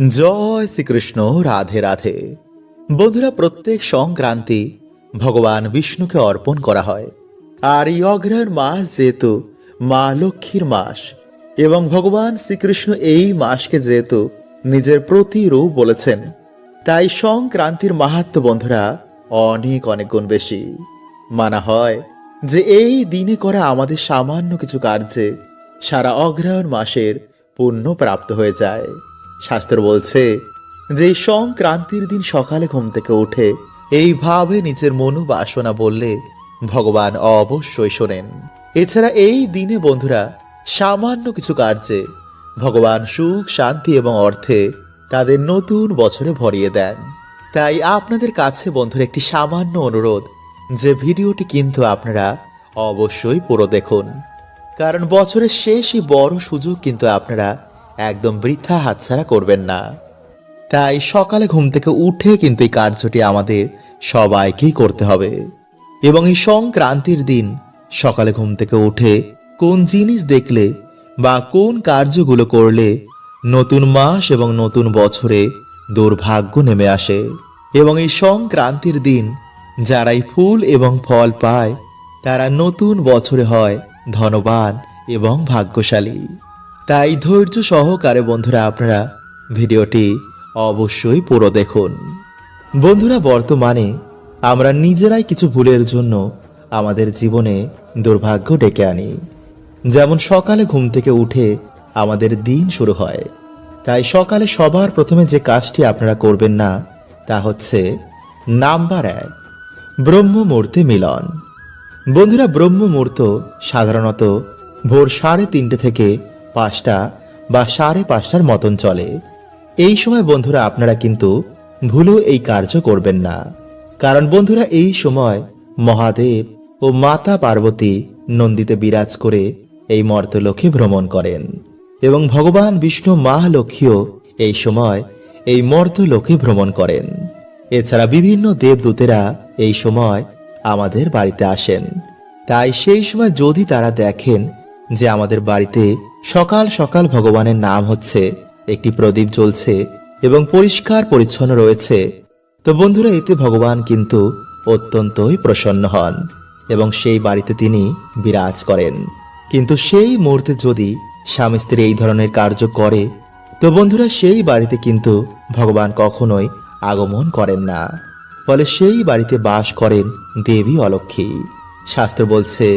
জয় শ্রীকৃষ্ণ। রাধে রাধে। বন্ধুরা, প্রত্যেক সংক্রান্তি ভগবান বিষ্ণুকে অর্পণ করা হয়। আর এই অগ্রহায়ণ মাস যেহেতু মা লক্ষ্মীর মাস এবং ভগবান শ্রীকৃষ্ণ এই মাসকে যেহেতু নিজের প্রতিরূপ বলেছেন, তাই সংক্রান্তির মাহাত্ম্য বন্ধুরা অনেক অনেক গুণ বেশি। মানা হয় যে এই দিনে করা আমাদের সামান্য কিছু কার্যে সারা অগ্রহায়ণ মাসের পুণ্য প্রাপ্ত হয়ে যায়। শাস্ত্র বলছে যে এই সংক্রান্তির দিন সকালে ঘুম থেকে উঠে এইভাবে নিজের মনোবাসনা বললে ভগবান অবশ্যই শোনেন। এছাড়া এই দিনে বন্ধুরা সামান্য কিছু কার্যে ভগবান সুখ, শান্তি এবং অর্থে তাদের নতুন বছরে ভরিয়ে দেন। তাই আপনাদের কাছে বন্ধুরা একটি সামান্য অনুরোধ যে ভিডিওটি কিন্তু আপনারা অবশ্যই পুরো দেখুন, কারণ বছরের শেষই বড় সুযোগ কিন্তু আপনারা একদম বৃথা হাতছাড়া করবেন না। তাই সকালে ঘুম থেকে উঠে কিন্তু এই কার্যটি আমাদের সবাইকেই করতে হবে। এবং এই সংক্রান্তির দিন সকালে ঘুম থেকে উঠে কোন জিনিস দেখলে বা কোন কার্যগুলো করলে নতুন মাস এবং নতুন বছরে দুর্ভাগ্য নেমে আসে। এবং এই সংক্রান্তির দিন যারাই ফুল এবং ফল পায় তারা নতুন বছরে হয় ধনবান এবং ভাগ্যশালী। তাই ধৈর্য সহকারে বন্ধুরা আপনারা ভিডিওটি অবশ্যই পুরো দেখুন। বন্ধুরা, বর্তমানে আমরা নিজেরাই কিছু ভুলের জন্য আমাদের জীবনে দুর্ভাগ্য ডেকে আনি। যেমন সকালে ঘুম থেকে উঠে আমাদের দিন শুরু হয়, তাই সকালে সবার প্রথমে যে কাজটি আপনারা করবেন না তা হচ্ছে নাম্বার 1, ব্রহ্ম মুহূর্তে মিলন। বন্ধুরা, ব্রহ্ম মুহূর্ত সাধারণত ভোর 3:30 থেকে 5টা বা 5:30টার মতন চলে। এই সময় বন্ধুরা আপনারা কিন্তু ভুলেও এই কার্য করবেন না, কারণ বন্ধুরা এই সময় মহাদেব ও মাতা পার্বতী নন্দীতে বিরাজ করে এই মর্তলোকে ভ্রমণ করেন এবং ভগবান বিষ্ণু মা লক্ষ্মীও এই সময় এই মর্তলোকে ভ্রমণ করেন। এছাড়া বিভিন্ন দেবদূতেরা এই সময় আমাদের বাড়িতে আসেন। তাই সেই সময় যদি তারা দেখেন যে আমাদের বাড়িতে সকাল সকাল ভগবানের নাম হচ্ছে, একটি প্রদীপ জ্বলছে এবং পরিষ্কার পরিচ্ছন্ন রয়েছে, তো বন্ধুরা এতে ভগবান কিন্তু অত্যন্তই প্রসন্ন হন এবং সেই বাড়িতে তিনি বিরাজ করেন। কিন্তু সেই মুহূর্তে যদি স্বামী স্ত্রী এই ধরনের কার্য করে তো বন্ধুরা সেই বাড়িতে কিন্তু ভগবান কখনোই আগমন করেন না, ফলে সেই বাড়িতে বাস করেন দেবী অলক্ষ্মী। শাস্ত্র বলছে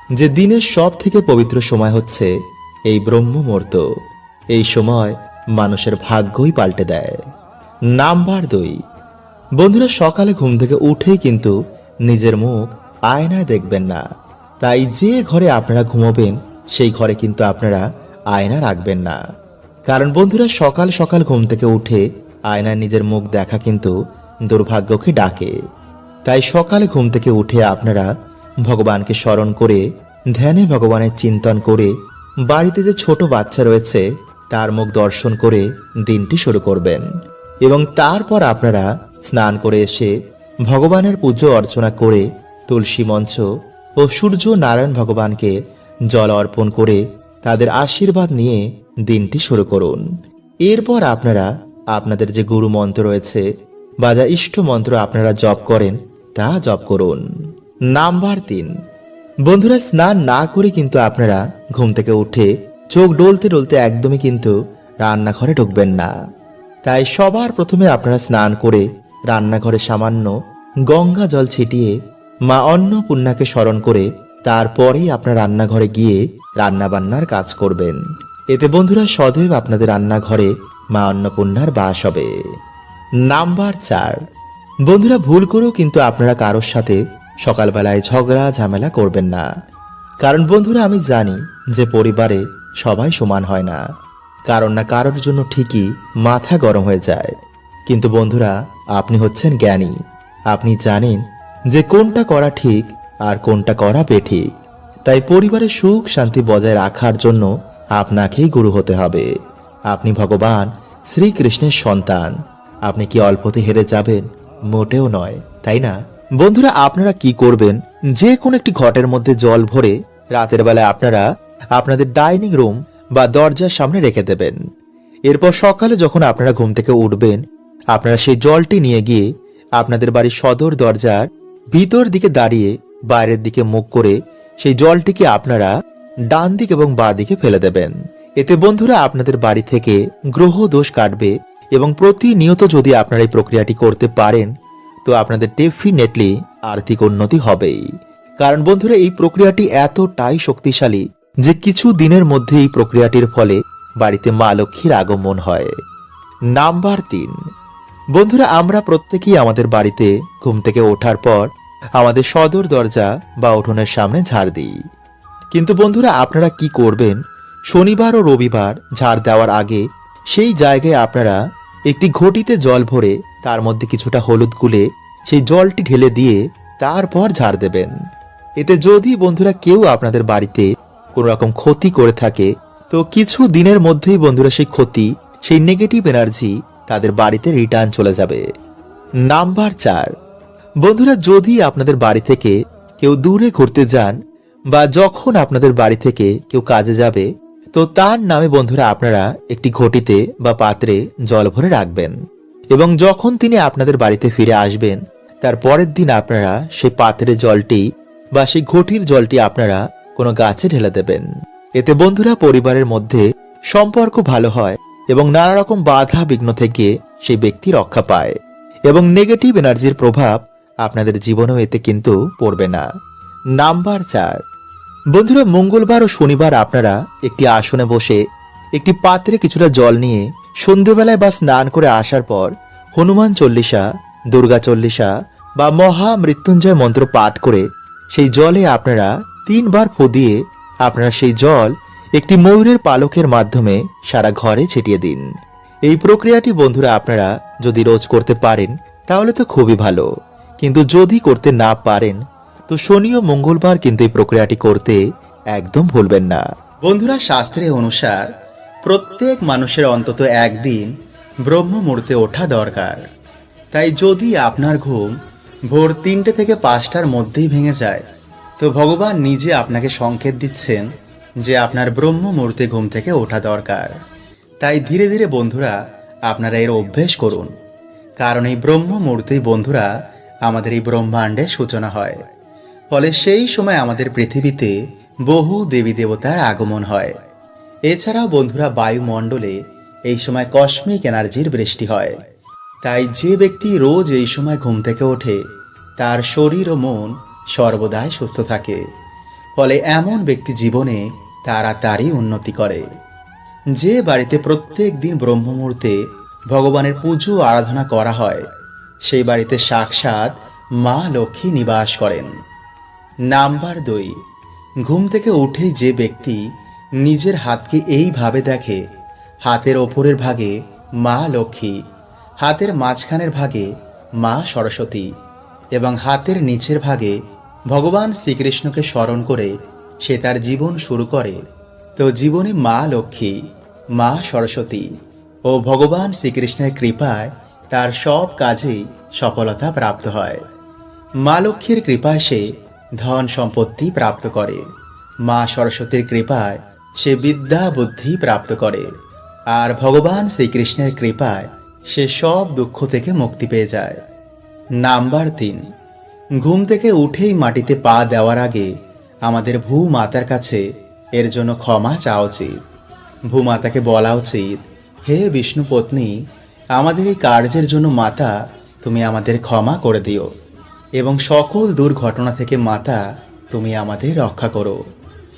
যে দিনের সব থেকে পবিত্র সময় হচ্ছে এই ব্রহ্ম মুহূর্ত। এই সময় মানুষের ভাগ্যই পাল্টে দেয়। নাম্বার 2, বন্ধুরা সকালে ঘুম থেকে উঠেই কিন্তু নিজের মুখ আয়নায় দেখবেন না। তাই যে ঘরে আপনারা ঘুমোবেন সেই ঘরে কিন্তু আপনারা আয়না রাখবেন না, কারণ বন্ধুরা সকাল সকাল ঘুম থেকে উঠে আয়নায় নিজের মুখ দেখা কিন্তু দুর্ভাগ্যকে ডাকে। তাই সকালে ঘুম থেকে উঠে আপনারা ভগবানকে স্মরণ করে ধ্যানে ভগবানের চিন্তন করে বাড়িতে যে ছোট বাচ্চা রয়েছে তার মুখ দর্শন করে দিনটি শুরু করবেন। এবং তারপর আপনারা স্নান করে এসে ভগবানের পুজো অর্চনা করে তুলসী মঞ্চ ও সূর্য নারায়ণ ভগবানকে জল অর্পণ করে তাদের আশীর্বাদ নিয়ে দিনটি শুরু করুন। এরপর আপনারা আপনাদের যে গুরু মন্ত্র রয়েছে বা যা ইষ্ট মন্ত্র আপনারা জপ করেন তা জপ করুন। নাম্বার 3, বন্ধুরা স্নান না করে কিন্তু আপনারা ঘুম থেকে উঠে চোখ ডলতে ডলতে একদমই কিন্তু রান্নাঘরে ঢুকবেন না। তাই সবার প্রথমে আপনারা স্নান করে রান্নাঘরে সামান্য গঙ্গা জল ছিটিয়ে মা অন্নপূর্ণাকে স্মরণ করে তারপরেই আপনার রান্নাঘরে গিয়ে রান্নাবান্নার কাজ করবেন। এতে বন্ধুরা সদৈব আপনাদের রান্নাঘরে মা অন্নপূর্ণার বাস হবে। নাম্বার 4, বন্ধুরা ভুল করেও কিন্তু আপনারা কারোর সাথে সকালবেলায় ঝগড়া ঝামেলা করবেন না, কারণ বন্ধুরা আমি জানি যে পরিবারে সবাই সমান হয় না, কারণ না কারোর জন্য ঠিকই মাথা গরম হয়ে যায়। কিন্তু বন্ধুরা আপনি হচ্ছেন জ্ঞানী, আপনি জানেন যে কোনটা করা ঠিক আর কোনটা করা বেঠিক। তাই পরিবারের সুখ শান্তি বজায় রাখার জন্য আপনাকেই গুরু হতে হবে। আপনি ভগবান শ্রীকৃষ্ণের সন্তান, আপনি কি অল্পতে হেরে যাবেন? মোটেও নয়, তাই না? বন্ধুরা আপনারা কি করবেন, যে কোনো একটি ঘটের মধ্যে জল ভরে রাতের বেলায় আপনারা আপনাদের ডাইনিং রুম বা দরজার সামনে রেখে দেবেন এরপর সকালে যখন আপনারা ঘুম থেকে উঠবেন, আপনারা সেই জলটি নিয়ে গিয়ে আপনাদের বাড়ির সদর দরজার ভিতর দিকে দাঁড়িয়ে বাইরের দিকে মুখ করে সেই জলটিকে আপনারা ডান দিক এবং বাঁ দিকে ফেলে দেবেন। এতে বন্ধুরা আপনাদের বাড়ি থেকে গ্রহ দোষ কাটবে এবং প্রতিনিয়ত যদি আপনারা এই প্রক্রিয়াটি করতে পারেন তো আপনাদের ডেফিনেটলি আর্থিক উন্নতি হবেই। কারণ বন্ধুরা এই প্রক্রিয়াটি এতটাই শক্তিশালী যে কিছু দিনের মধ্যে এই প্রক্রিয়াটির ফলে বাড়িতে মা লক্ষ্মীর আগমন হয়। নাম্বার 3, বন্ধুরা আমরা প্রত্যেকেই আমাদের বাড়িতে ঘুম থেকে ওঠার পর আমাদের সদর দরজা বা উঠোনের সামনে ঝাড় দিই। কিন্তু বন্ধুরা আপনারা কি করবেন, শনিবার ও রবিবার ঝাড় দেওয়ার আগে সেই জায়গায় আপনারা একটি ঘটিতে জল ভরে তার মধ্যে কিছুটা হলুদ গুলে সেই জলটি ঢেলে দিয়ে তারপর ঝাড় দেবেন। এতে যদি বন্ধুরা কেউ আপনাদের বাড়িতে কোনো রকম ক্ষতি করে থাকে তো কিছু দিনের মধ্যেই বন্ধুরা সেই ক্ষতি, সেই নেগেটিভ এনার্জি তাদের বাড়িতে রিটার্ন চলে যাবে। নাম্বার 4, বন্ধুরা যদি আপনাদের বাড়ি থেকে কেউ দূরে ঘুরতে যান বা যখন আপনাদের বাড়ি থেকে কেউ কাজে যাবে তো তার নামে বন্ধুরা আপনারা একটি ঘটিতে বা পাত্রে জল ভরে রাখবেন এবং যখন তিনি আপনাদের বাড়িতে ফিরে আসবেন তার পরের দিন আপনারা সেই পাত্রের জলটি বা সেই ঘটির জলটি আপনারা কোনো গাছে ঢেলে দেবেন। এতে বন্ধুরা পরিবারের মধ্যে সম্পর্ক ভালো হয় এবং নানা রকম বাধা বিঘ্ন থেকে সেই ব্যক্তি রক্ষা পায় এবং নেগেটিভ এনার্জির প্রভাব আপনাদের জীবনেও এতে কিন্তু পড়বে না। নাম্বার 4, বন্ধুরা মঙ্গলবার ও শনিবার আপনারা একটি আসনে বসে একটি পাত্রে কিছুটা জল নিয়ে সন্ধেবেলায় বা স্নান করে আসার পর হনুমান চল্লিশা, দুর্গা চল্লিশা বা মহা মৃত্যুঞ্জয় মন্ত্র পাঠ করে সেই জলে আপনারা 3 বার ফু দিয়ে আপনারা সেই জল একটি ময়ূরের পালকের মাধ্যমে সারা ঘরে ছিটিয়ে দিন। এই প্রক্রিয়াটি বন্ধুরা আপনারা যদি রোজ করতে পারেন তাহলে তো খুবই ভালো, কিন্তু যদি করতে না পারেন তো শনি ও মঙ্গলবার কিন্তু এই প্রক্রিয়াটি করতে একদম ভুলবেন না। বন্ধুরা শাস্ত্রে অনুসার প্রত্যেক মানুষের অন্তত একদিন ব্রহ্ম মুহূর্তে ওঠা দরকার। তাই যদি আপনার ঘুম ভোর 3টে থেকে 5টার মধ্যেই ভেঙে যায় তো ভগবান নিজে আপনাকে সংকেত দিচ্ছেন যে আপনার ব্রহ্ম মুহূর্তে ঘুম থেকে ওঠা দরকার। তাই ধীরে ধীরে বন্ধুরা আপনারা এর অভ্যেস করুন, কারণ এই ব্রহ্ম মুহূর্তেই বন্ধুরা আমাদের এই ব্রহ্মাণ্ডের সূচনা হয়। ফলে সেই সময় আমাদের পৃথিবীতে বহু দেবী দেবতার আগমন হয়। এছাড়াও বন্ধুরা বায়ুমণ্ডলে এই সময় কসমিক এনার্জির বৃষ্টি হয়। তাই যে ব্যক্তি রোজ এই সময় ঘুম থেকে ওঠে তার শরীর ও মন সর্বদাই সুস্থ থাকে। ফলে এমন ব্যক্তি জীবনে তাড়াতাড়ি উন্নতি করে। যে বাড়িতে প্রত্যেক দিন ব্রহ্ম মুহূর্তে ভগবানের পুজো আরাধনা করা হয় সেই বাড়িতে সাক্ষাৎ মা লক্ষ্মী নিবাস করেন। নাম্বার 2, ঘুম থেকে উঠেই যে ব্যক্তি নিজের হাতকে এইভাবে দেখে, হাতের ওপরের ভাগে মা লক্ষ্মী, হাতের মাঝখানের ভাগে মা সরস্বতী এবং হাতের নিচের ভাগে ভগবান শ্রীকৃষ্ণকে স্মরণ করে সে তার জীবন শুরু করে তো জীবনে মা লক্ষ্মী, মা সরস্বতী ও ভগবান শ্রীকৃষ্ণের কৃপায় তার সব কাজেই সফলতা প্রাপ্ত হয়। মা লক্ষ্মীর কৃপায় সে ধন সম্পত্তি প্রাপ্ত করে, মা সরস্বতীর কৃপায় সে বিদ্যা বুদ্ধি প্রাপ্ত করে আর ভগবান শ্রীকৃষ্ণের কৃপায় সে সব দুঃখ থেকে মুক্তি পেয়ে যায়। নাম্বার 3, ঘুম থেকে উঠেই মাটিতে পা দেওয়ার আগে আমাদের ভূমাতার কাছে এর জন্য ক্ষমা চাওয়া উচিত। ভূমাতাকে বলা উচিত, হে বিষ্ণু পত্নী, আমাদের এই কার্যের জন্য মাতা তুমি আমাদের ক্ষমা করে দিও এবং সকল দুর্ঘটনা থেকে মাতা তুমি আমাদের রক্ষা করো।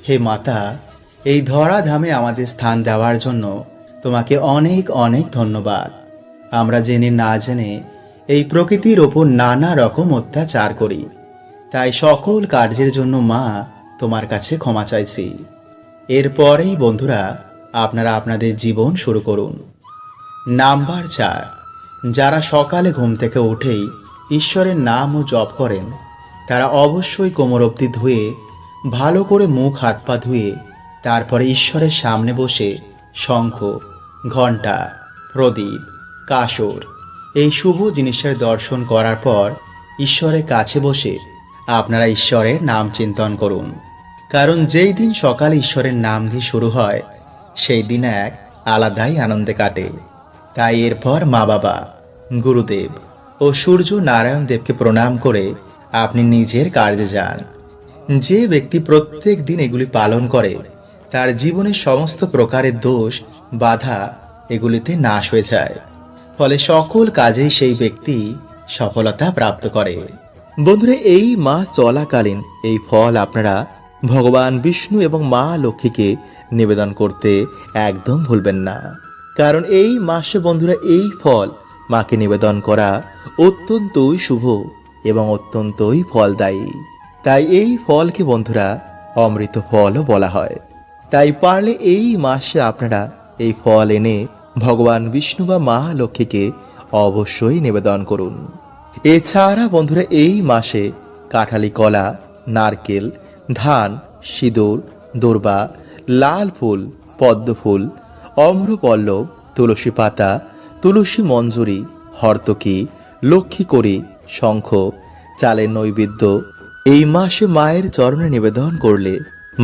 হে মাতা, এই ধরাধামে আমাদের স্থান দেওয়ার জন্য তোমাকে অনেক অনেক ধন্যবাদ। আমরা জেনে না জেনে এই প্রকৃতির ওপর নানা রকম অত্যাচার করি, তাই সকল কার্যের জন্য মা তোমার কাছে ক্ষমা চাইছি। এরপরেই বন্ধুরা আপনারা আপনাদের জীবন শুরু করুন। নাম্বার 4, যারা সকালে ঘুম থেকে উঠেই ঈশ্বরের নাম ও জপ করেন তারা অবশ্যই কোমর অবধি ধুয়ে ভালো করে মুখ হাত পা ধুয়ে তারপরে ঈশ্বরের সামনে বসে শঙ্খ, ঘণ্টা, প্রদীপ, কাসর এই শুভ জিনিসের দর্শন করার পর ঈশ্বরের কাছে বসে আপনারা ঈশ্বরের নাম চিন্তন করুন। কারণ যেই দিন সকালে ঈশ্বরের নাম দিয়ে শুরু হয় সেই দিন এক আলাদাই আনন্দে কাটে। তাই এরপর মা বাবা, গুরুদেব ও সূর্য নারায়ণ দেবকে প্রণাম করে আপনি নিজের কার্যে যান। যে ব্যক্তি প্রত্যেক দিন এগুলি পালন করে তার জীবনের সমস্ত প্রকারের দোষ, বাধা এগুলিতে নাশ হয়ে যায়। ফলে সকল কাজেই সেই ব্যক্তি সফলতা প্রাপ্ত করে। বন্ধুরা, এই মাস চলাকালীন এই ফল আপনারা ভগবান বিষ্ণু এবং মা লক্ষ্মীকে নিবেদন করতে একদম ভুলবেন না। কারণ এই মাসে বন্ধুরা এই ফল মাকে নিবেদন করা অত্যন্তই শুভ এবং অত্যন্তই ফলদায়ী। তাই এই ফলকে বন্ধুরা অমৃত ফলও বলা হয়। তাই পারলে এই মাসে আপনারা এই ফল এনে ভগবান বিষ্ণু বা মা লক্ষ্মীকে অবশ্যই নিবেদন করুন। এছাড়া বন্ধুরা এই মাসে কাঁঠালি কলা, নারকেল, ধান, সিঁদুর, দূর্বা, লাল ফুল, পদ্ম ফুল, অম্রপল্লব, তুলসী পাতা, তুলসী মঞ্জুরি, হর্তকি, লক্ষ্মী কড়ি, শঙ্খ, চালের নৈবেদ্য এই মাসে মায়ের চরণে নিবেদন করলে,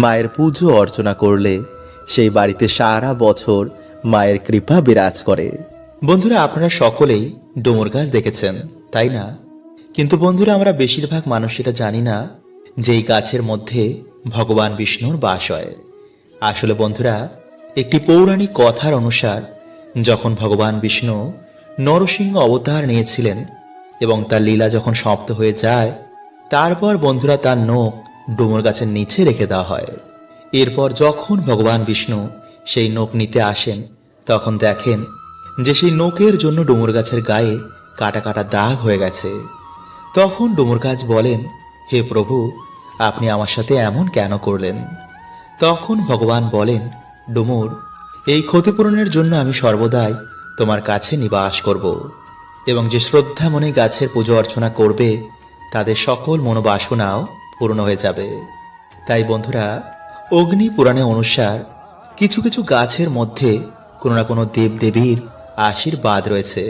মায়ের পুজো অর্চনা করলে সেই বাড়িতে সারা বছর মায়ের কৃপা বিরাজ করে। বন্ধুরা, আপনারা সকলেই ডুমুর গাছ দেখেছেন, তাই না? কিন্তু বন্ধুরা, আমরা বেশিরভাগ মানুষ এটা জানি না যে এই গাছের মধ্যে ভগবান বিষ্ণুর বাস হয়। আসলে বন্ধুরা, একটি পৌরাণিক কথার অনুসার যখন ভগবান বিষ্ণু নরসিংহ অবতার নিয়েছিলেন এবং তার লীলা যখন সমাপ্ত হয়ে যায়, তারপর বন্ধুরা তার নখ ডুমুর গাছের নিচে রেখে দেওয়া হয়। এরপর যখন ভগবান বিষ্ণু সেই নখ নিতে আসেন তখন দেখেন যে সেই নখের জন্য ডুমুর গাছের গায়ে কাটা কাটা দাগ হয়ে গেছে। তখন ডুমুর গাছ বলেন, হে প্রভু, আপনি আমার সাথে এমন কেন করলেন? তখন ভগবান বলেন, ডুমুর, এই ক্ষতিপূরণের জন্য আমি সর্বদাই তোমার কাছে নিবাস করব এবং যে শ্রদ্ধা মনে গাছের পুজো অর্চনা করবে তাদের সকল মনোবাসনাও পূর্ণ হয়ে যাবে। তাই বন্ধুরা, অগ্নি পুরাণে অনুসার কিছু কিছু গাছের মধ্যে কোনো না কোনো দেবদেবীর আশীর্বাদ রয়েছে,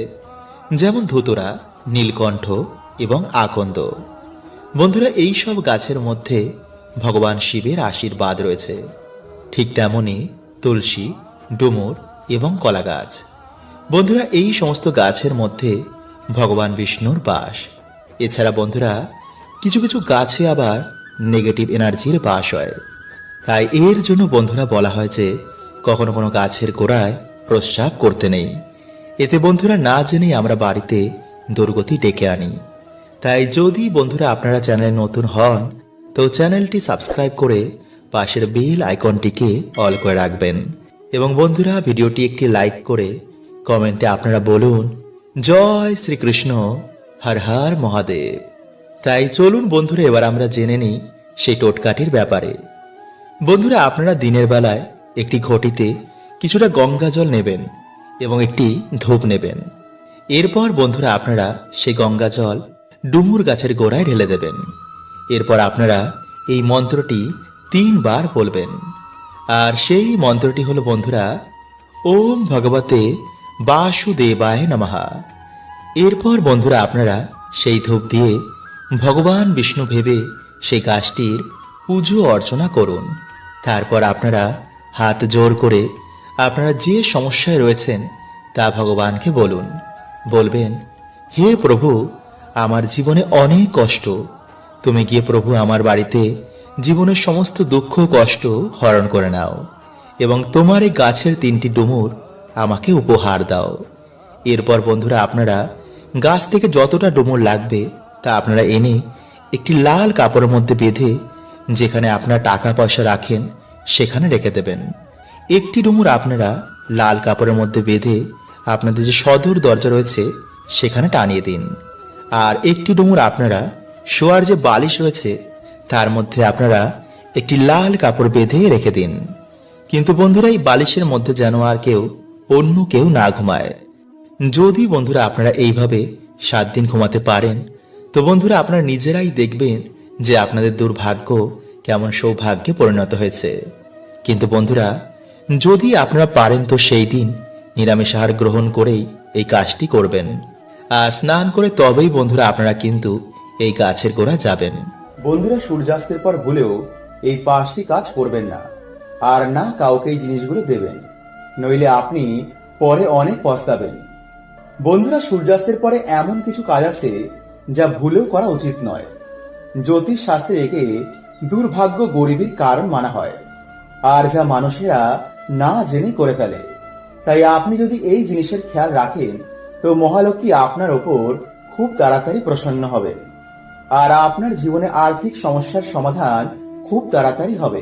যেমন ধুতুরা, নীলকণ্ঠ এবং আকন্দ। বন্ধুরা, এই সব গাছের মধ্যে ভগবান শিবের আশীর্বাদ রয়েছে। ঠিক তেমনি তুলসী, ডুমুর এবং কলা গাছ। বন্ধুরা, এই সমস্ত গাছের মধ্যে ভগবান বিষ্ণুর বাস। এছাড়া বন্ধুরা, কিছু কিছু গাছে আবার নেগেটিভ এনার্জির বাস হয়। তাই এর জন্য বন্ধুরা বলা হয় যে কখনো কোনো গাছের গোড়ায় প্রস্রাব করতে নেই। এতে বন্ধুরা না জেনেই আমরা বাড়িতে দুর্গতি ডেকে আনি। তাই যদি বন্ধুরা আপনারা চ্যানেলে নতুন হন তো চ্যানেলটি সাবস্ক্রাইব করে পাশের বেল আইকনটিকে অল করে রাখবেন এবং বন্ধুরা ভিডিওটি একটি লাইক করে কমেন্টে আপনারা বলুন, জয় শ্রীকৃষ্ণ, হর হর মহাদেব। তাই চলুন বন্ধুরা এবার আমরা জেনে নিই সেই টোটকাটির ব্যাপারে। বন্ধুরা, আপনারা দিনের বেলায় একটি ঘটিতে কিছুটা গঙ্গা জল নেবেন এবং একটি ধূপ নেবেন। এরপর বন্ধুরা আপনারা সেই গঙ্গা জল ডুমুর গাছের গোড়ায় ঢেলে দেবেন। এরপর আপনারা এই মন্ত্রটি 3 বার বলবেন। আর সেই মন্ত্রটি হলো বন্ধুরা, ওম ভগবতে বাসুদেবায় নমঃ। এরপর বন্ধুরা আপনারা সেই ধূপ দিয়ে ভগবান বিষ্ণু ভেবে সেই গাছটির পুজো অর্চনা করুন। তারপর আপনারা হাত জোর করে আপনারা যে সমস্যায় রয়েছেন তা ভগবানকে বলুন। বলবেন, হে প্রভু, আমার জীবনে অনেক কষ্ট, তুমি গিয়ে প্রভু আমার বাড়িতে জীবনের সমস্ত দুঃখ কষ্ট হরণ করে নাও এবং তোমার এই গাছের 3টি ডুমুর আমাকে উপহার দাও। এরপর বন্ধুরা আপনারা গাছ থেকে যতটা ডুমুর লাগবে তা আপনারা এনে একটি লাল কাপড়ের মধ্যে বেঁধে যেখানে আপনারা টাকা পয়সা রাখেন সেখানে রেখে দেবেন। একটি ডুমুর আপনারা লাল কাপড়ের মধ্যে বেঁধে আপনাদের যে সদর দরজা রয়েছে সেখানে টানিয়ে দিন। আর একটি ডুমুর আপনারা শোয়ার যে বালিশ রয়েছে তার মধ্যে আপনারা একটি লাল কাপড় বেঁধে রেখে দিন। কিন্তু বন্ধুরা এই বালিশের মধ্যে যেন আর অন্য কেউ না ঘুমায়। যদি বন্ধুরা আপনারা এইভাবে 7 দিন ঘুমাতে পারেন তো বন্ধুরা আপনারা নিজেরাই দেখবেন যে আপনাদের দুর্ভাগ্য কেমন সৌভাগ্যে পরিণত হয়েছে। কিন্তু বন্ধুরা যদি আপনারা পারেন তো সেই দিন নিরামিষ আহার গ্রহণ করেই এই কাজটি করবেন আর স্নান করে তবেই বন্ধুরা আপনারা কিন্তু এই গাছের গোড়া যাবেন। বন্ধুরা, সূর্যাস্তের পর ভুলেও এই 5টি কাজ করবেন না আর না কাউকে এই জিনিসগুলো দেবেন। নইলে আপনি পরে অনেক পস্তাবেন। বন্ধুরা, সূর্যাস্তের পরে এমন কিছু কাজ আছে যা ভুলেও করা উচিত নয়। জ্যোতিষ শাস্ত্রে একে দুর্ভাগ্য গরিবের কারণ মানা হয়, আর যা মানুষেরা না জেনে করে ফেলে। তাই আপনি যদি এই জিনিসের খেয়াল রাখেন তো মহালক্ষ্মী আপনার ওপর খুব তাড়াতাড়ি প্রসন্ন হবেন, আর আপনার জীবনে আর্থিক সমস্যার সমাধান খুব তাড়াতাড়ি হবে।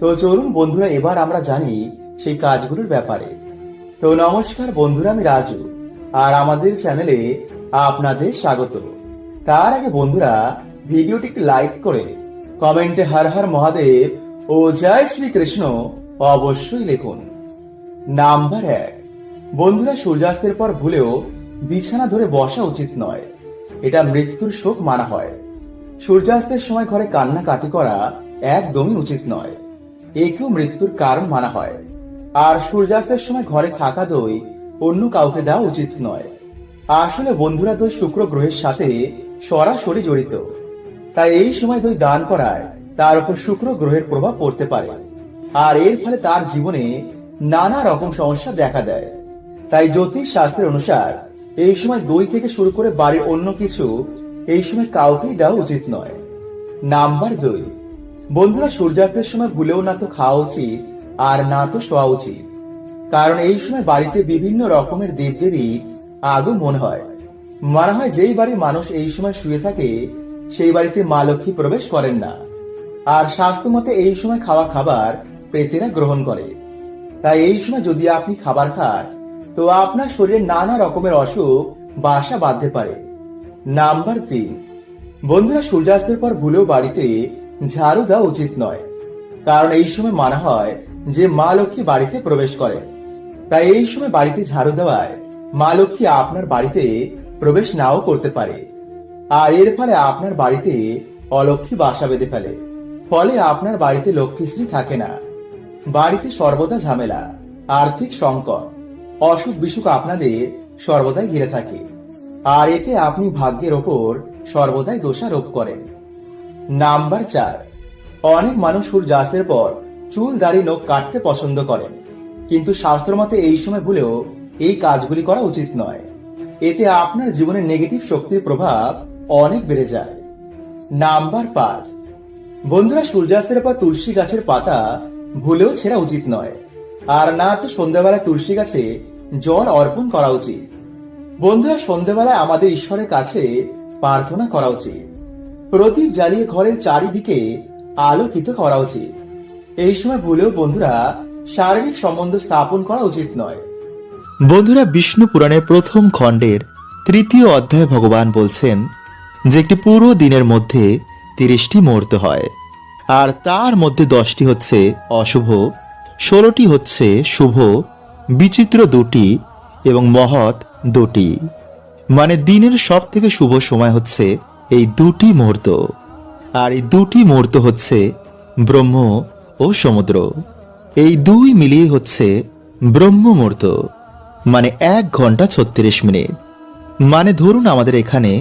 তো চলুন বন্ধুরা, এবার আমরা জানি সেই কাজগুলোর ব্যাপারে। তো নমস্কার বন্ধুরা, আমি রাজু, আর আমাদের চ্যানেলে আপনাদের স্বাগত। তার আগে বন্ধুরা, ভিডিওটি একটি লাইক করে কমেন্টে হর হর মহাদেব ও জয় শ্রীকৃষ্ণ অবশ্যই লিখুন। নাম্বার 1, বন্ধুরা, সূর্যাস্তের পর ভুলেও বিছানা ধরে বসা উচিত নয়। এটা মৃত্যুর শোক মানা হয়। সূর্যাস্তের সময় ঘরে কান্নাকাটি করা একদমই উচিত নয়। একেও মৃত্যুর কারণ মানা হয়। আর সূর্যাস্তের সময় ঘরে থাকা দই অন্য কাউকে দেওয়া উচিত নয়। আসলে বন্ধুরা, দই শুক্র গ্রহের সাথে সরাসরি জড়িত। তাই এই সময় দই দান করায় তার উপর শুক্র গ্রহের প্রভাব পড়তে পারে, আর এর ফলে তার জীবনে নানা রকম সমস্যা দেখা দেয়। তাই জ্যোতিষ শাস্ত্রের অনুসার এই সময় দই থেকে শুরু করে বাড়ির অন্য কিছু এই সময় কাউকেই দেওয়া উচিত নয়। নাম্বার 2, বন্ধুরা, সূর্যাস্তের সময় ভুলেও না তো খাওয়া উচিত আর না তো শোয়া উচিত। কারণ এই সময় বাড়িতে বিভিন্ন রকমের দেবদেবী আগমন হয়। মানা হয় যেই বাড়ির মানুষ এই সময় শুয়ে থাকে সেই বাড়িতে মা লক্ষ্মী প্রবেশ করেন না। আর শাস্ত্র মতে এই সময় খাওয়া খাবার প্রেতেরা গ্রহণ করে। তাই এই সময় যদি আপনি খাবার খান তো আপনার শরীরে নানা রকমের অসুখ বাসা বাঁধতে পারে। নাম্বার 3, বন্ধুরা, সূর্যাস্তের পর ভুলেও বাড়িতে ঝাড়ু দেওয়া উচিত নয়। কারণ এই সময় মানা হয় যে মা লক্ষ্মী বাড়িতে প্রবেশ করেন। তাই এই সময় বাড়িতে ঝাড়ু দেওয়ায় মা লক্ষ্মী আপনার বাড়িতে প্রবেশ নাও করতে পারে, আর এর ফলে আপনার বাড়িতে অলক্ষ্মী বাসা বেঁধে ফেলে। ফলে আপনার বাড়িতে লক্ষ্মীশ্রী থাকে না। বাড়িতে সর্বদা ঝামেলা, আর্থিক সংকট, অসুখ বিসুখ আপনাদের সর্বদাই ঘিরে থাকে, আর এতে আপনি ভাগ্যের ওপর সর্বদাই দোষারোপ করেন। নাম্বার 4, অনেক মানুষ সূর্যাস্তের পর চুল দাড়ি নখ কাটতে পছন্দ করেন, কিন্তু শাস্ত্র মতে এই সময় ভুলেও এই কাজগুলি করা উচিত নয়। এতে আপনার জীবনে নেগেটিভ শক্তির প্রভাব অনেক বেড়ে যায়। নাম্বার 5, বন্ধুরা, সূর্যাস্তের পর তুলসী গাছের পাতা ভুলেও ছেঁড়া উচিত নয়, আর না তো সন্ধ্যাবেলায় তুলসী গাছে জল অর্পণ করা উচিত। বন্ধুরা, সন্ধ্যাবেলায় আমাদের ঈশ্বরের কাছে প্রার্থনা করা উচিত। প্রদীপ জ্বালিয়ে ঘরের চারিদিকে আলোকিত করা উচিত। এই সময় ভুলেও বন্ধুরা শারীরিক সম্বন্ধ স্থাপন করা উচিত নয়। বন্ধুরা, বিষ্ণু পুরাণের প্রথম খণ্ডের 3য় অধ্যায়ে ভগবান বলছেন যে একটি পুরো দিনের মধ্যে 30টি মুহূর্ত হয়, আর তার মধ্যে 10টি হচ্ছে অশুভ, 16টি হচ্ছে শুভ, বিচিত্র 2টি এবং মহৎ 2টি। মানে দিনের সব থেকে শুভ সময় হচ্ছে এই 2টি মুহূর্ত, আর এই 2টি মুহূর্ত হচ্ছে ব্রহ্ম ও সমুদ্র। এই 2 মিলিয়ে হচ্ছে ব্রহ্ম মুহূর্ত, মানে 1 ঘন্টা 36 মিনিট। মানে ধরুন আমাদের এখানে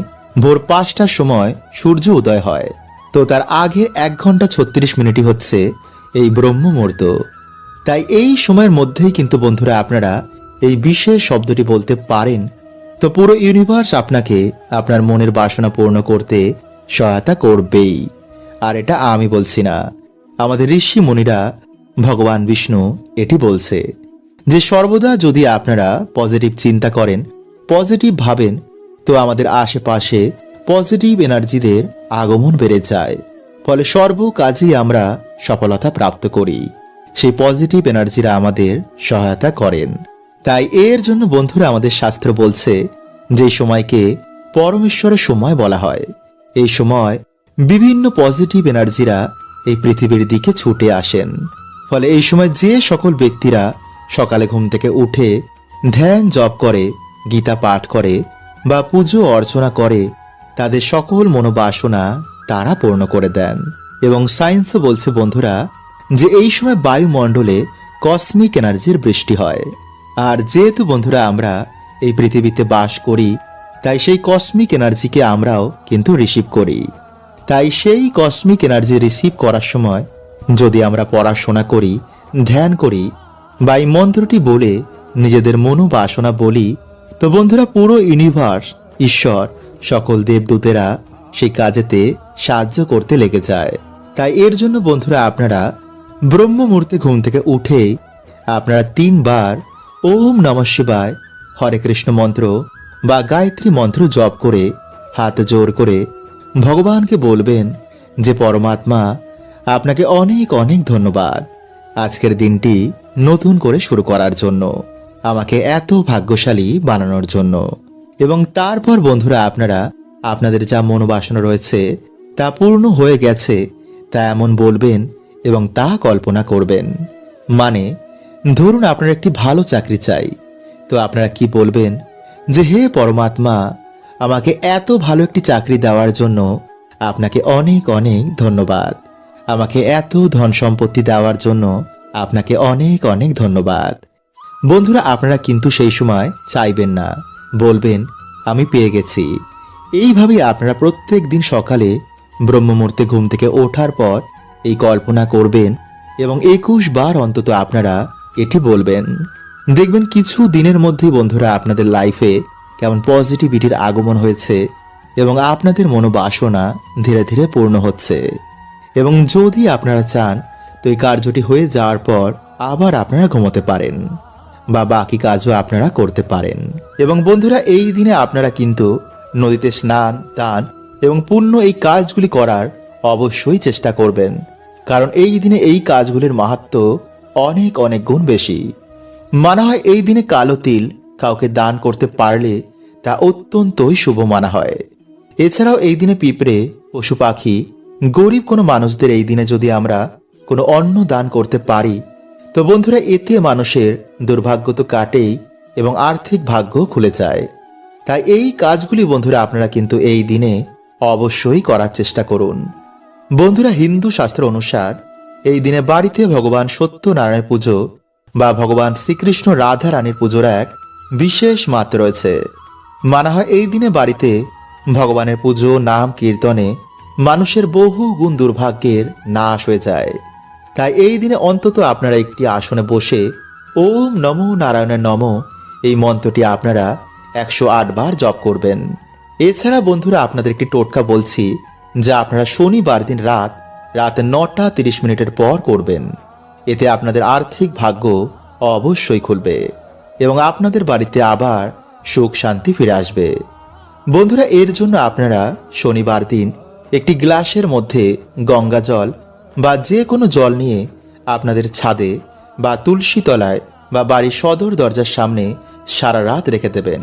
ভোর 5টার সময় সূর্য উদয় হয়, তো তার আগে 1 ঘন্টা 36 মিনিটই হচ্ছে এই ব্রহ্ম মুহূর্ত। তাই এই সময়ের মধ্যেই কিন্তু বন্ধুরা আপনারা এই বিশেষ শব্দটি বলতে পারেন, তো পুরো ইউনিভার্স আপনাকে আপনার মনের বাসনা পূর্ণ করতে সহায়তা করবেই। আর এটা আমি বলছি না, আমাদের ঋষি মুনিরা, ভগবান বিষ্ণু এটি বলছে যে সর্বদা যদি আপনারা পজিটিভ চিন্তা করেন, পজিটিভ ভাবেন, তো আমাদের আশেপাশে পজিটিভ এনার্জিদের আগমন বেড়ে যায়। ফলে সর্ব কাজেই আমরা সফলতা প্রাপ্ত করি। সেই পজিটিভ এনার্জিরা আমাদের সহায়তা করেন। তাই এর জন্য বন্ধুরা আমাদের শাস্ত্র বলছে যে সময়কে পরমেশ্বরের সময় বলা হয়। এই সময় বিভিন্ন পজিটিভ এনার্জিরা এই পৃথিবীর দিকে ছুটে আসেন। ফলে এই সময় যে সকল ব্যক্তিরা সকালে ঘুম থেকে উঠে ধ্যান জপ করে, গীতা পাঠ করে বা পুজো অর্চনা করে, তাদের সকল মনোবাসনা তারা পূর্ণ করে দেন। এবং সায়েন্সও বলছে বন্ধুরা যে এই সময় বায়ুমণ্ডলে কসমিক এনার্জির বৃষ্টি হয়। আর যেহেতু বন্ধুরা আমরা এই পৃথিবীতে বাস করি, তাই সেই কসমিক এনার্জিকে আমরাও কিন্তু রিসিভ করি। তাই সেই কসমিক এনার্জি রিসিভ করার সময় যদি আমরা পড়াশোনা করি, ধ্যান করি, বা এই মন্ত্রটি বলে নিজেদের মনোবাসনা বলি, তো বন্ধুরা পুরো ইউনিভার্স, ঈশ্বর, সকল দেবদূতেরা সেই কাজেতে সাহায্য করতে লেগে যায়। তাই এর জন্য বন্ধুরা আপনারা ব্রহ্ম মুহূর্তে ঘুম থেকে উঠেই আপনারা 3 বার ওম নমঃ শিবায়, হরে কৃষ্ণ মন্ত্র বা গায়ত্রী মন্ত্র জপ করে হাত জোর করে ভগবানকে বলবেন যে পরমাত্মা, আপনাকে অনেক অনেক ধন্যবাদ আজকের দিনটি নতুন করে শুরু করার জন্য, আমাকে এত ভাগ্যশালী বানানোর জন্য। এবং তারপর বন্ধুরা আপনারা আপনাদের যা মনোবাসনা রয়েছে তা পূর্ণ হয়ে গেছে তা এমন বলবেন এবং তা কল্পনা করবেন। মানে ধরুন আপনার একটি ভালো চাকরি চাই, তো আপনারা কি বলবেন যে হে পরমাত্মা, আমাকে এত ভালো একটি চাকরি দেওয়ার জন্য আপনাকে অনেক অনেক ধন্যবাদ, আমাকে এত ধন সম্পত্তি দেওয়ার জন্য আপনাকে অনেক অনেক ধন্যবাদ। বন্ধুরা আপনারা কিন্তু সেই সময় চাইবেন না, বলবেন আমি পেয়ে গেছি। এইভাবেই আপনারা প্রত্যেক দিন সকালে ব্রহ্ম মুহূর্তে ঘুম থেকে ওঠার পর এই কল্পনা করবেন এবং 21 বার অন্তত আপনারা এটি বলবেন। দেখবেন কিছু দিনের মধ্যেই বন্ধুরা আপনাদের লাইফে কেমন পজিটিভিটির আগমন হয়েছে এবং আপনাদের মনোবাসনা ধীরে ধীরে পূর্ণ হচ্ছে। এবং যদি আপনারা চান তো এই কার্যটি হয়ে যাওয়ার পর আবার আপনারা ঘুমোতে পারেন বা বাকি কাজও আপনারা করতে পারেন। এবং বন্ধুরা এই দিনে আপনারা কিন্তু নদীতে স্নান, দান এবং পুণ্য এই কাজগুলি করার অবশ্যই চেষ্টা করবেন, কারণ এই দিনে এই কাজগুলির মাহাত্ম্য অনেক অনেক গুণ বেশি। মানা হয় এই দিনে কালো তিল কাউকে দান করতে পারলে তা অত্যন্তই শুভ মানা হয়। এছাড়াও এই দিনে পিঁপড়ে, পশু পাখি, গরিব কোনো মানুষদের এই দিনে যদি আমরা কোনো অন্ন দান করতে পারি তো বন্ধুরা এতে মানুষের দুর্ভাগ্য তো কাটেই এবং আর্থিক ভাগ্য খুলে যায়। তাই এই কাজগুলি বন্ধুরা আপনারা কিন্তু এই দিনে অবশ্যই করার চেষ্টা করুন। বন্ধুরা হিন্দু শাস্ত্র অনুসার এই দিনে বাড়িতে ভগবান সত্যনারায়ণের পুজো বা ভগবান শ্রীকৃষ্ণ রাধা রানীর পুজোর এক বিশেষ মাত্রা রয়েছে। মানা হয় এই দিনে বাড়িতে ভগবানের পুজো, নাম কীর্তনে মানুষের বহু গুণ দুর্ভাগ্যের নাশ হয়ে যায়। তাই এই দিনে অন্তত আপনারা একটি আসনে বসে ওম নমো নারায়ণের নমঃ এই মন্ত্রটি আপনারা 108 বার জপ করবেন। এছাড়া বন্ধুরা আপনাদের একটি টোটকা বলছি, যা আপনারা শনিবার দিন রাত 9টা 30 মিনিটের পর করবেন। এতে আপনাদের আর্থিক ভাগ্য অবশ্যই খুলবে এবং আপনাদের বাড়িতে আবার সুখ শান্তি ফিরে আসবে। বন্ধুরা এর জন্য আপনারা শনিবার দিন একটি গ্লাসের মধ্যে গঙ্গা জল বা যে কোনো জল নিয়ে আপনাদের ছাদে বা তুলসী তলায় বা বাড়ির সদর দরজার সামনে সারা রাত রেখে দেবেন,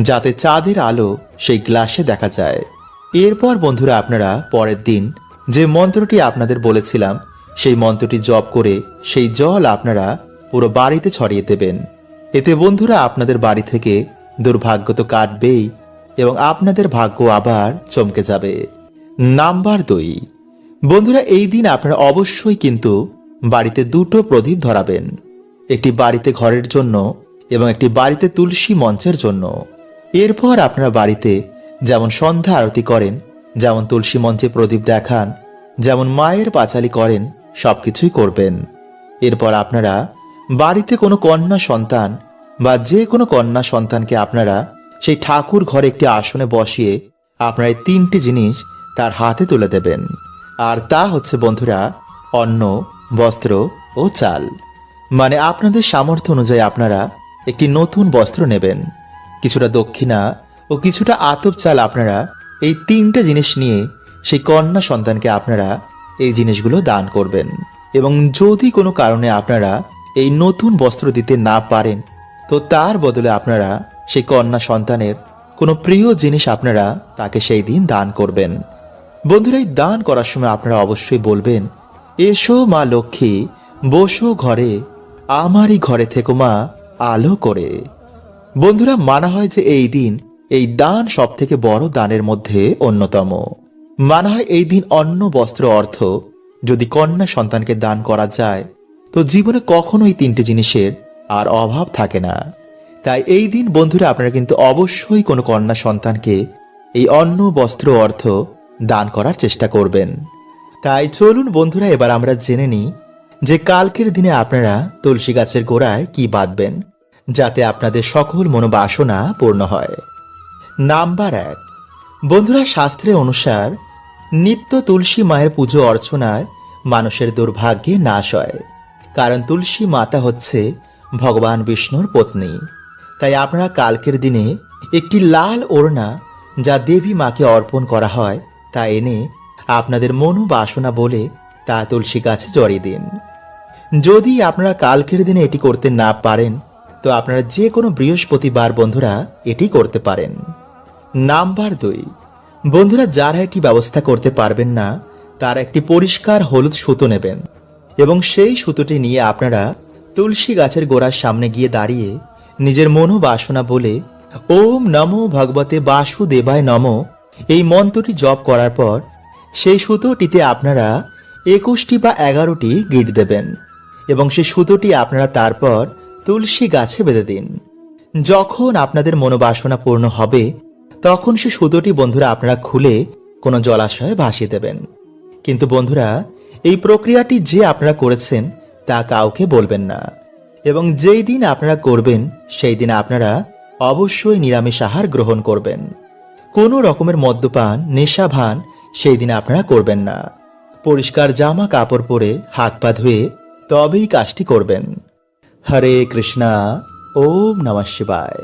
যাতে চাঁদের আলো সেই গ্লাসে দেখা যায়। এরপর বন্ধুরা আপনারা পরের দিন যে মন্ত্রটি আপনাদের বলেছিলাম সেই মন্ত্রটি জপ করে সেই জল আপনারা পুরো বাড়িতে ছড়িয়ে দেবেন। এতে বন্ধুরা আপনাদের বাড়ি থেকে দুর্ভাগ্য তো কাটবেই এবং আপনাদের ভাগ্য আবার চমকে যাবে। নাম্বার 2, বন্ধুরা এই দিন আপনারা অবশ্যই কিন্তু বাড়িতে 2টো প্রদীপ ধরাবেন, একটি বাড়িতে ঘরের জন্য এবং একটি বাড়িতে তুলসী মঞ্চের জন্য। এরপর আপনারা বাড়িতে যেমন সন্ধ্যা আরতি করেন, যেমন তুলসী মঞ্চে প্রদীপ দেখান, যেমন মায়ের পাঁচালি করেন, সবকিছুই করবেন। এরপর আপনারা বাড়িতে কোনো কন্যা সন্তান বা যে কোনো কন্যা সন্তানকে আপনারা সেই ঠাকুর ঘরে একটি আসনে বসিয়ে আপনারা এই 3টি জিনিস তার হাতে তুলে দেবেন। আর তা হচ্ছে বন্ধুরা অন্ন, বস্ত্র ও চাল। মানে আপনাদের সামর্থ্য অনুযায়ী আপনারা একটি নতুন বস্ত্র নেবেন, কিছুটা দক্ষিণা ও কিছুটা আতপ চাল। আপনারা এই 3টে জিনিস নিয়ে সেই কন্যা সন্তানকে আপনারা এই জিনিসগুলো দান করবেন। এবং যদি কোনো কারণে আপনারা এই নতুন বস্ত্র দিতে না পারেন তো তার বদলে আপনারা সেই কন্যা সন্তানের কোনো প্রিয় জিনিস আপনারা তাকে সেই দিন দান করবেন। বন্ধুরা এই দান করার সময় আপনারা অবশ্যই বলবেন, এসো মা লক্ষ্মী, বসো ঘরে, আমারই ঘরে থেকো মা আলো করে। বন্ধুরা মানা হয় যে এই দিন এই দান সব থেকে বড় দানের মধ্যে অন্যতম। মানা হয় এই দিন অন্ন, বস্ত্র, অর্থ যদি কন্যা সন্তানকে দান করা যায় তো জীবনে কখনো এই 3টে জিনিসের আর অভাব থাকে না। তাই এই দিন বন্ধুরা আপনারা কিন্তু অবশ্যই কোনো কন্যা সন্তানকে এই অন্ন, বস্ত্র, অর্থ দান করার চেষ্টা করবেন। তাই চলুন বন্ধুরা এবার আমরা জেনে নিই যে কালকের দিনে আপনারা তুলসী গাছের গোড়ায় কি বাঁধবেন যাতে আপনাদের সকল মনোবাসনা পূর্ণ হয়। নাম্বার 1, বন্ধুরা, শাস্ত্রের অনুসার নিত্য তুলসী মায়ের পুজো অর্চনায় মানুষের দুর্ভাগ্যে নাশ হয়, কারণ তুলসী মাতা হচ্ছে ভগবান বিষ্ণুর পত্নী। তাই আপনারা কালকের দিনে একটি লাল ওড়না যা দেবী মাকে অর্পণ করা হয় তা এনে আপনাদের মনোবাসনা বলে তা তুলসী গাছে জড়িয়ে দিন। যদি আপনারা কালকের দিনে এটি করতে না পারেন তো আপনারা যে কোনো বৃহস্পতিবার বন্ধুরা এটি করতে পারেন। নাম্বার 2, বন্ধুরা, যারা এটি ব্যবস্থা করতে পারবেন না তারা একটি পরিষ্কার হলুদ সুতো নেবেন এবং সেই সুতোটি নিয়ে আপনারা তুলসী গাছের গোড়ার সামনে গিয়ে দাঁড়িয়ে নিজের মনোবাসনা বলে ওম নমো ভগবতে বাসুদেবায় নমঃ এই মন্ত্রটি জপ করার পর সেই সুতোটিতে আপনারা 21টি বা 11টি গিঁট দেবেন এবং সেই সুতোটি আপনারা তারপর তুলসী গাছে বেঁধে দিন। যখন আপনাদের মনোবাসনা পূর্ণ হবে তখন সে সুতোটি বন্ধুরা আপনারা খুলে কোনো জলাশয়ে ভাসিয়ে দেবেন। কিন্তু বন্ধুরা, এই প্রক্রিয়াটি যে আপনারা করেছেন তা কাউকে বলবেন না এবং যেই দিন আপনারা করবেন সেই দিন আপনারা অবশ্যই নিরামিষ আহার গ্রহণ করবেন। কোনো রকমের মদ্যপান, নেশাভান সেই দিন আপনারা করবেন না। পরিষ্কার জামা কাপড় পরে হাত পা ধুয়ে তবেই কাজটি করবেন। হরে কৃষ্ণা। ওম নমঃ শিবায়।